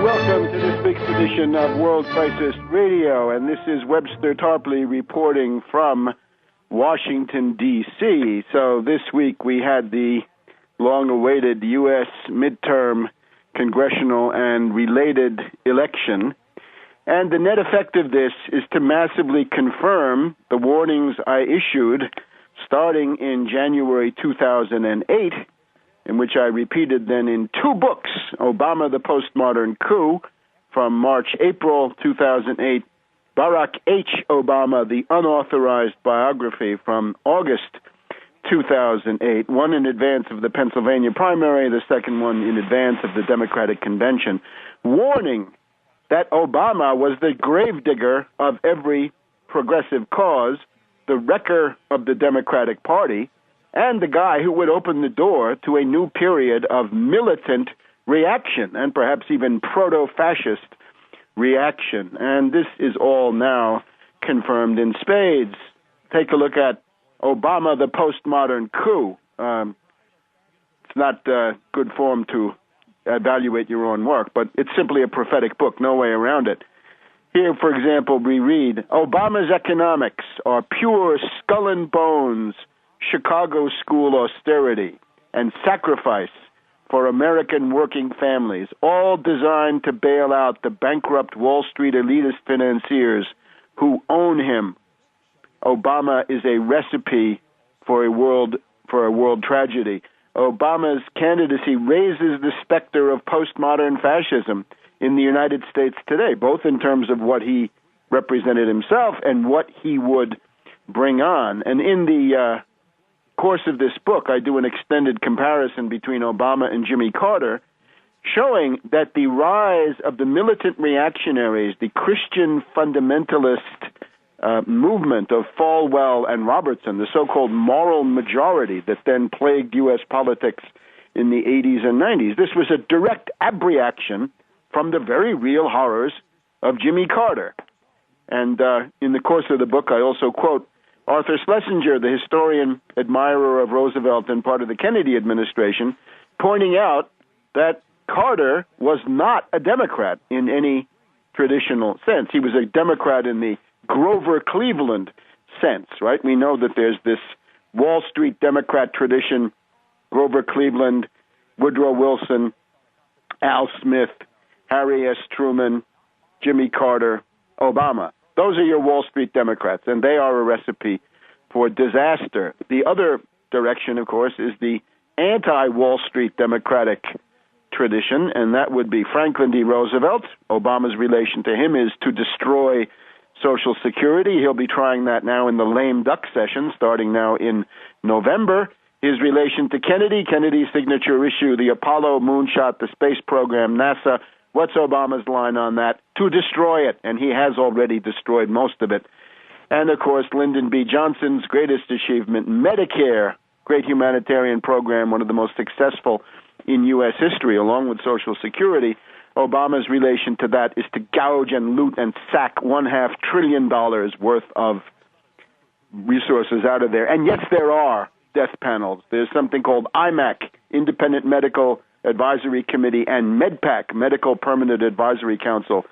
Welcome to this week's edition of World Crisis Radio, and this is Webster Tarpley reporting from Washington, D.C. So this week we had the long-awaited U.S. midterm congressional and related election, and the net effect of this is to massively confirm the warnings I issued starting in January 2008, in which I repeated then in two books, Obama, the Postmodern Coup, from March-April 2008, Barack H. Obama, the Unauthorized Biography, from August 2008, one in advance of the Pennsylvania primary, the second one in advance of the Democratic Convention, warning that Obama was the gravedigger of every progressive cause, the wrecker of the Democratic Party, and the guy who would open the door to a new period of militant reaction and perhaps even proto-fascist reaction. And this is all now confirmed in spades. Take a look at Obama, the Postmodern Coup. It's not good form to evaluate your own work, but it's simply a prophetic book, no way around it. Here, for example, we read, Obama's economics are pure skull and bones, Chicago school austerity, and sacrifice for American working families, all designed to bail out the bankrupt Wall Street elitist financiers who own him. Obama is a recipe for a world tragedy. Obama's candidacy raises the specter of postmodern fascism in the United States today, both in terms of what he represented himself and what he would bring on. And in the course of this book, I do an extended comparison between Obama and Jimmy Carter, showing that the rise of the militant reactionaries, the Christian fundamentalist movement of Falwell and Robertson, the so-called moral majority that then plagued U.S. politics in the 80s and 90s, this was a direct abreaction from the very real horrors of Jimmy Carter. And in the course of the book, I also quote Arthur Schlesinger, the historian, admirer of Roosevelt and part of the Kennedy administration, pointing out that Carter was not a Democrat in any traditional sense. He was a Democrat in the Grover Cleveland sense, right? We know that there's this Wall Street Democrat tradition, Grover Cleveland, Woodrow Wilson, Al Smith, Harry S. Truman, Jimmy Carter, Obama. Those are your Wall Street Democrats, and they are a recipe for disaster. The other direction, of course, is the anti-Wall Street Democratic tradition, and that would be Franklin D. Roosevelt. Obama's relation to him is to destroy Social Security. He'll be trying that now in the lame duck session, starting now in November. His relation to Kennedy, Kennedy's signature issue, the Apollo moonshot, the space program, NASA. What's Obama's line on that? To destroy it, and he has already destroyed most of it. And, of course, Lyndon B. Johnson's greatest achievement, Medicare, great humanitarian program, one of the most successful in U.S. history, along with Social Security. Obama's relation to that is to gouge and loot and sack $1.5 trillion worth of resources out of there. And yes, there are death panels. There's something called IMAC, Independent Medical Advisory Committee, and MedPAC, Medical Permanent Advisory Council,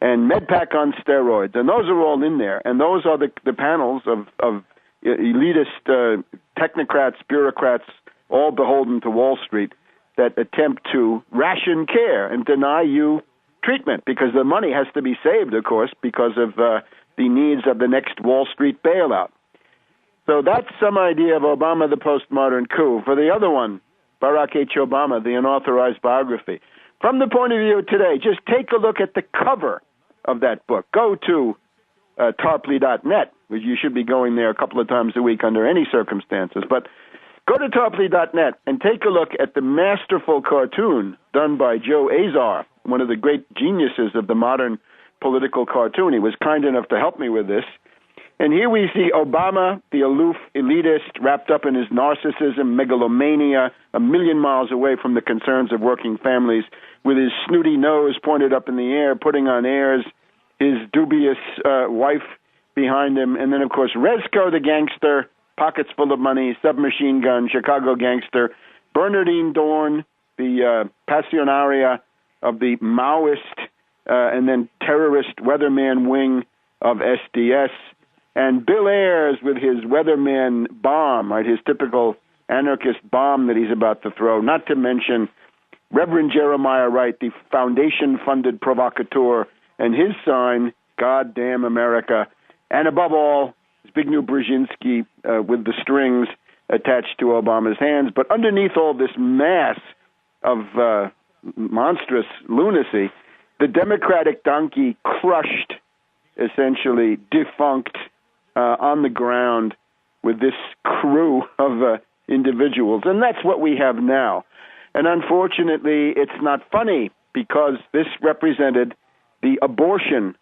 and MedPAC on steroids. And those are all in there. And those are the panels of elitist technocrats, bureaucrats, all beholden to Wall Street, that attempt to ration care and deny you treatment, because the money has to be saved, of course, because of the needs of the next Wall Street bailout. So that's some idea of Obama, the Postmodern Coup. For the other one, Barack H. Obama, the Unauthorized Biography. From the point of view of today, just take a look at the cover of that book. Go to tarpley.net, which you should be going there a couple of times a week under any circumstances. But go to tarpley.net and take a look at the masterful cartoon done by Joe Azar, one of the great geniuses of the modern political cartoon. He was kind enough to help me with this. And here we see Obama, the aloof elitist, wrapped up in his narcissism, megalomania, a million miles away from the concerns of working families, with his snooty nose pointed up in the air, putting on airs, his dubious wife behind him, and then, of course, Rezko the gangster, pockets full of money, submachine gun, Chicago gangster, Bernardine Dorn, the Passionaria, of the Maoist and then terrorist weatherman wing of SDS, and Bill Ayers with his weatherman bomb, right, his typical anarchist bomb that he's about to throw, not to mention Reverend Jeremiah Wright, the foundation-funded provocateur, and his sign, God Damn America, and above all, Zbigniew Brzezinski with the strings attached to Obama's hands. But underneath all this mass of monstrous lunacy, the Democratic donkey crushed, essentially defunct, on the ground with this crew of individuals. And that's what we have now. And unfortunately, it's not funny because this represented the abortion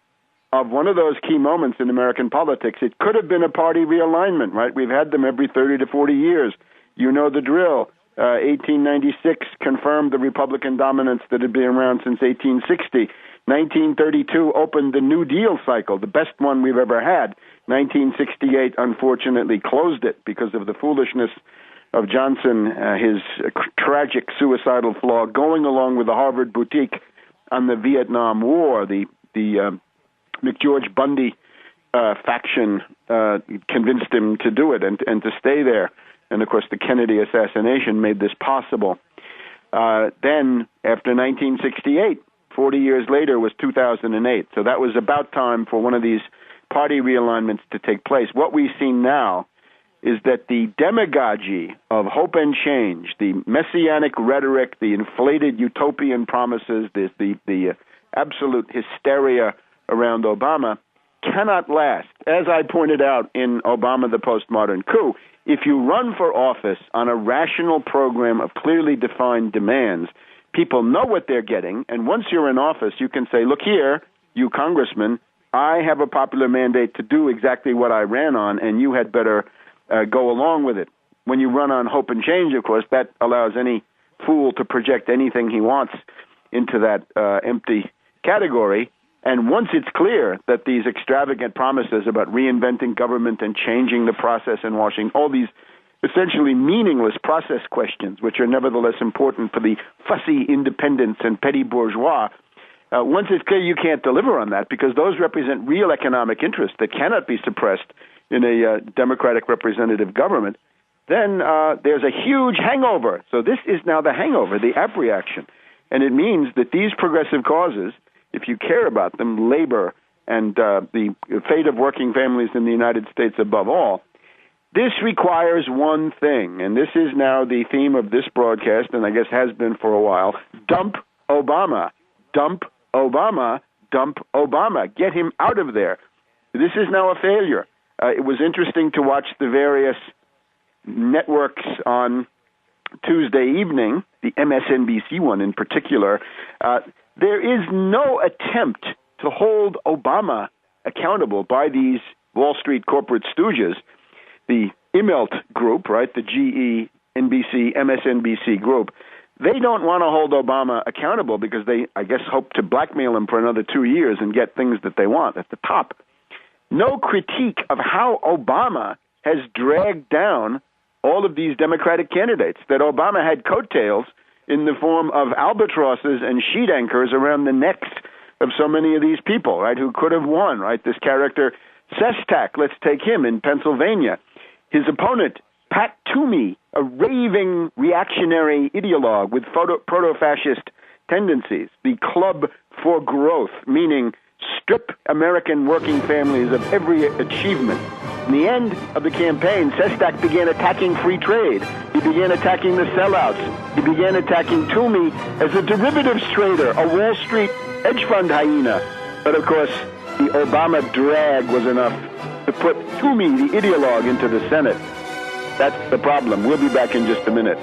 of one of those key moments in American politics. It could have been a party realignment, right? We've had them every 30 to 40 years. You know the drill. 1896 confirmed the Republican dominance that had been around since 1860. 1932 opened the New Deal cycle, the best one we've ever had. 1968, unfortunately, closed it because of the foolishness of Johnson, his tragic suicidal flaw, going along with the Harvard boutique on the Vietnam War. The McGeorge Bundy faction convinced him to do it and to stay there. And, of course, the Kennedy assassination made this possible. Then, after 1968, 40 years later was 2008. So that was about time for one of these party realignments to take place. What we see now is that the demagogy of hope and change, the messianic rhetoric, the inflated utopian promises, the absolute hysteria around Obama cannot last. As I pointed out in Obama, the Postmodern Coup, if you run for office on a rational program of clearly defined demands, people know what they're getting, and once you're in office, you can say, look here, you congressman, I have a popular mandate to do exactly what I ran on, and you had better go along with it. When you run on hope and change, of course, that allows any fool to project anything he wants into that empty category. And once it's clear that these extravagant promises about reinventing government and changing the process in Washington, all these essentially meaningless process questions, which are nevertheless important for the fussy independents and petty bourgeois, once it's clear you can't deliver on that because those represent real economic interests that cannot be suppressed in a democratic representative government, then there's a huge hangover. So this is now the hangover, the abreaction. And it means that these progressive causes, if you care about them, labor and the fate of working families in the United States above all, this requires one thing, and this is now the theme of this broadcast, and I guess has been for a while: dump Obama. Dump Obama. Dump Obama. Get him out of there. This is now a failure. It was interesting to watch the various networks on Tuesday evening, the MSNBC one in particular. There is no attempt to hold Obama accountable by these Wall Street corporate stooges, the Immelt group, right, the GE, NBC, MSNBC group. They don't want to hold Obama accountable because they, I guess, hope to blackmail him for another 2 years and get things that they want at the top. No critique of how Obama has dragged down all of these Democratic candidates, that Obama had coattails in the form of albatrosses and sheet anchors around the necks of so many of these people, right, who could have won, right? This character, Sestak, let's take him in Pennsylvania. His opponent, Pat Toomey, a raving reactionary ideologue with proto-fascist tendencies. The Club for Growth, meaning strip American working families of every achievement. In the end of the campaign, Sestak began attacking free trade. He began attacking the sellouts. He began attacking Toomey as a derivatives trader, a Wall Street hedge fund hyena. But of course, the Obama drag was enough to put Toomey, the ideologue, into the Senate. That's the problem. We'll be back in just a minute.